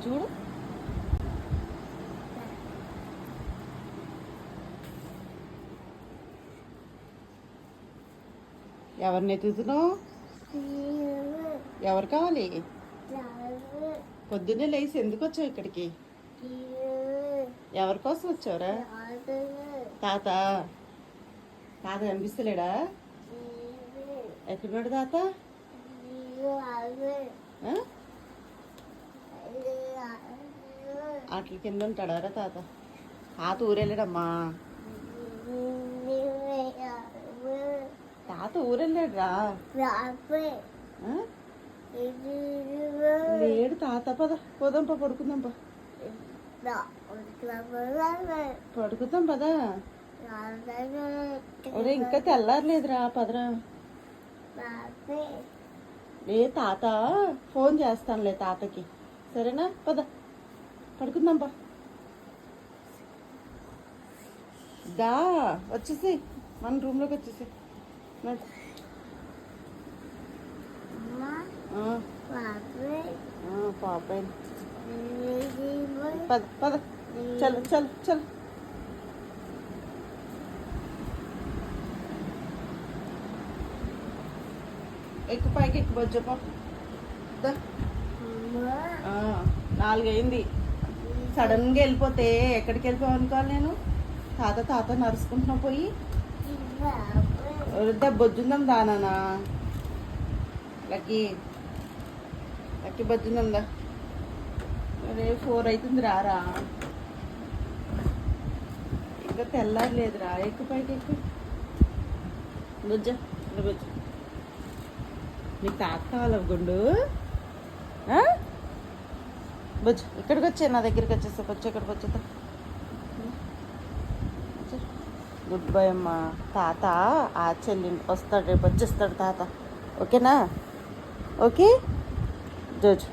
చూడు. ఎవరిని ఎత్తుతున్నావు? ఎవరు కావాలి? పొద్దున్నే లేచి ఎందుకు వచ్చావు ఇక్కడికి? ఎవరి కోసం వచ్చావురా? తాత. తాత కనిపిస్తలేడా? ఎక్కడున్నాడు తాత? అట్ల కింద ఉంటాడారా తాత? తాత ఊరెళ్ళాడమ్మా. తాత ఊరెళ్ళాడు రా. లేడు తాత. పోదాంపా, పడుకుందాంపా. పడుకుందాం పదా. ఒరే ఇంకా తెల్లారలేదురా, పదరా. లే తాత ఫోన్ చేస్తానులే తాతకి, సరేనా? పద పడుకుందాంపా. దా వచ్చేసి మన రూమ్లోకి వచ్చేసి. పాప పద పద. చల్ చల్ చల్. ఎక్కువ పైకి ఎక్కువ వచ్చా. 4 అయింది. సడన్గా వెళ్ళిపోతే ఎక్కడికి వెళ్ళిపోవు అనుకోవాలి నేను. తాత తాత నడుచుకుంటున్నా పోయి బొజ్జుందాం దానా. లక్కీ లక్కీ బొజ్జుందా. అరే 4 అవుతుంది రారా. ఇంకా తెల్లారలేదురా. ఎక్కువ పైకి ఎక్కువ. బొజ్జ బొజ్జ. నీకు తాత కావాలా గుండు? బొజ్జ ఇక్కడికి వచ్చే, నా దగ్గరికి వచ్చేస్తా. వచ్చి ఇక్కడికి వచ్చేస్తా. గుడ్ బై అమ్మ. తాత ఆ చెల్లి వస్తాడు, రేపు వచ్చేస్తాడు తాత. ఓకేనా? ఓకే జోజ్.